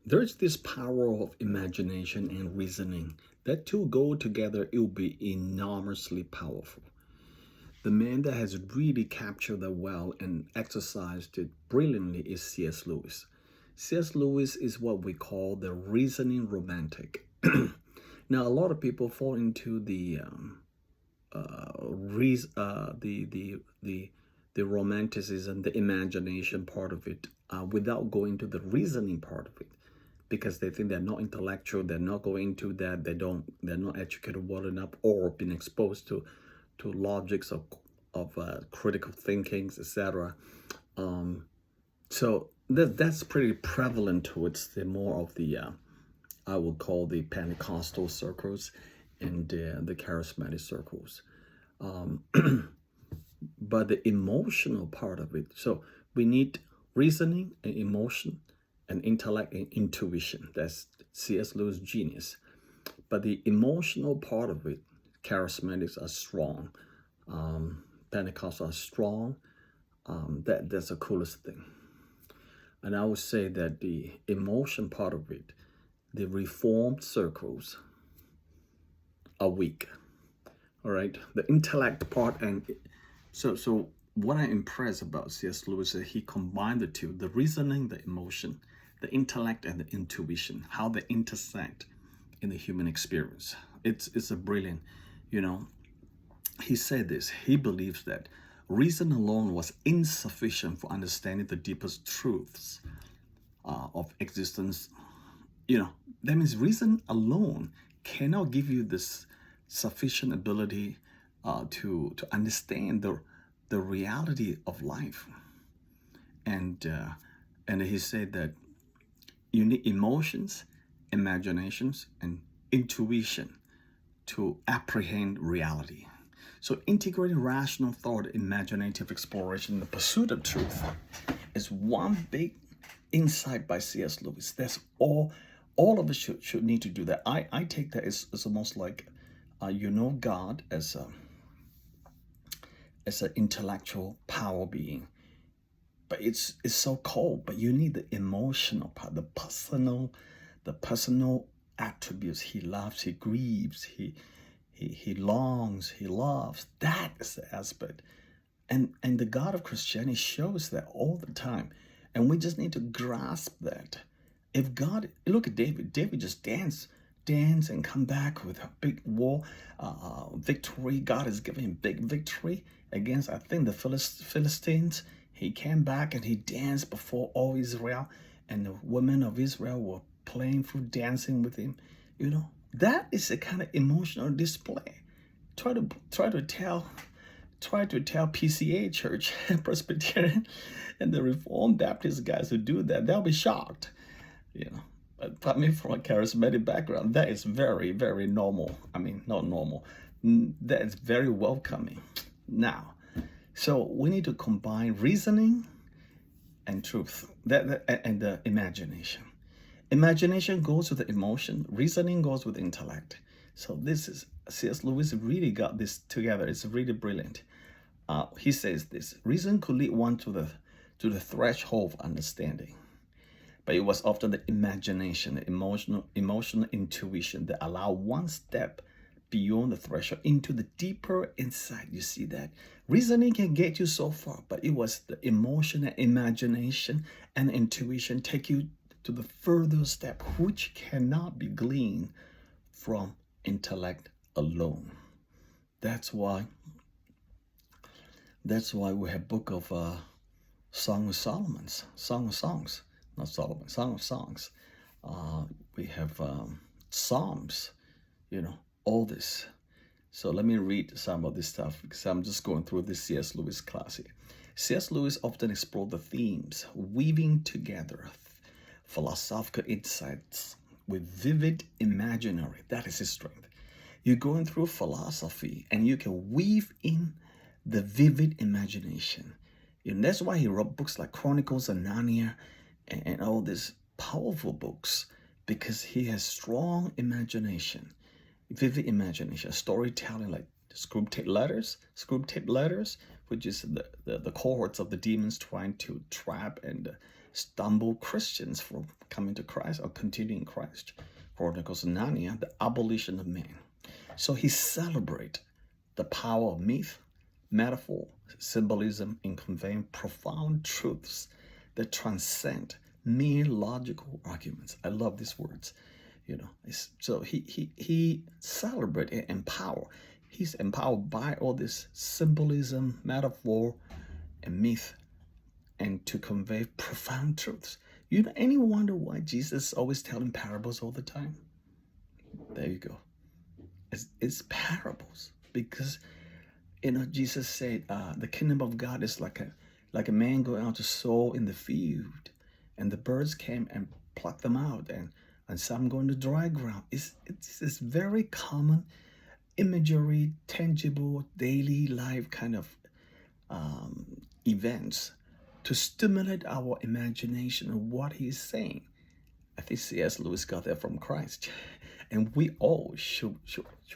There's this power of imagination and reasoning. That two go together, it will be enormously powerful. The man that has really captured that well and exercised it brilliantly is C.S. Lewis. C.S. Lewis is what we call the reasoning romantic. Now, a lot of people fall into the romanticism, the imagination part of it, without going to the reasoning part of it, because they think they're not intellectual, they're not going into that, they're not educated well enough, or been exposed to logics of critical thinkings, etc. So that's pretty prevalent towards the more of the I would call the Pentecostal circles and the charismatic circles. Um, but the emotional part of it, so we need reasoning and emotion and intellect and intuition. That's C.S. Lewis' genius. But the emotional part of it, charismatics are strong. Pentecostals are strong. That's the coolest thing. And I would say that the emotion part of it, the reformed circles are weak. All right, the intellect part, and so what I'm impressed about C.S. Lewis is he combined the two: the reasoning, the emotion, the intellect, and the intuition. How they intersect in the human experience. It's a brilliant, you know. He said this. He believes that reason alone was insufficient for understanding the deepest truths of existence. That means reason alone cannot give you this sufficient ability to understand the reality of life. And he said that you need emotions, imaginations, and intuition to apprehend reality. So integrating rational thought, imaginative exploration, the pursuit of truth is one big insight by C.S. Lewis. That's all of us should need to do that. I take that as almost like God as an intellectual power being, but it's so cold. But you need the emotional part, the personal attributes. He loves, he grieves, he longs, he loves. That is the aspect. And the God of Christianity shows that all the time. And we just need to grasp that. If God, look at David. David just dance and come back with a big war victory. God has given him big victory against, I think, the Philistines. He came back and he danced before all Israel, and the women of Israel were playing through dancing with him. That is a kind of emotional display. Try to tell PCA Church, Presbyterian, and the Reformed Baptist guys who do that, they'll be shocked. But coming from a charismatic background, that is very, very normal. I mean, not normal. That is very welcoming. Now, so we need to combine reasoning and truth, and the imagination. Imagination goes with the emotion. Reasoning goes with intellect. So this is C.S. Lewis really got this together. It's really brilliant. He says this: reason could lead one to the threshold of understanding, but it was often the imagination, the emotional intuition that allowed one step beyond the threshold into the deeper insight. You see that reasoning can get you so far, but it was the emotion and imagination and intuition take you to the further step, which cannot be gleaned from intellect alone. That's why we have book of Song of Solomon's, Song of Songs, not Solomon, Song of Songs. We have Psalms, all this. So let me read some of this stuff because I'm just going through this C.S. Lewis classic. C.S. Lewis often explored the themes, weaving together philosophical insights with vivid imaginary. That is his strength. You're going through philosophy and you can weave in the vivid imagination. And that's why he wrote books like Chronicles of Narnia and all these powerful books, because he has strong imagination, vivid imagination, storytelling, like Screwtape Letters, which is the cohorts of the demons trying to trap and stumble Christians from coming to Christ or continuing Christ. Chronicles of Narnia, the abolition of man. So he celebrates the power of myth, metaphor, symbolism in conveying profound truths that transcend mere logical arguments. I love these words. So he celebrate and empower. He's empowered by all this symbolism, metaphor, and myth, and to convey profound truths. Any wonder why Jesus is always telling parables all the time? There you go. It's parables, because Jesus said the kingdom of God is like a man going out to sow in the field, and the birds came and plucked them out, and some go into dry ground. It's this very common imagery, tangible, daily life kind of events to stimulate our imagination of what he's saying. I think C.S. Lewis got that from Christ. And we all should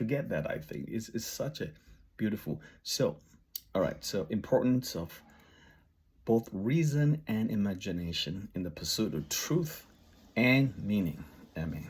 get that, I think. It's such a beautiful. So, all right. So, importance of both reason and imagination in the pursuit of truth and meaning. Amen.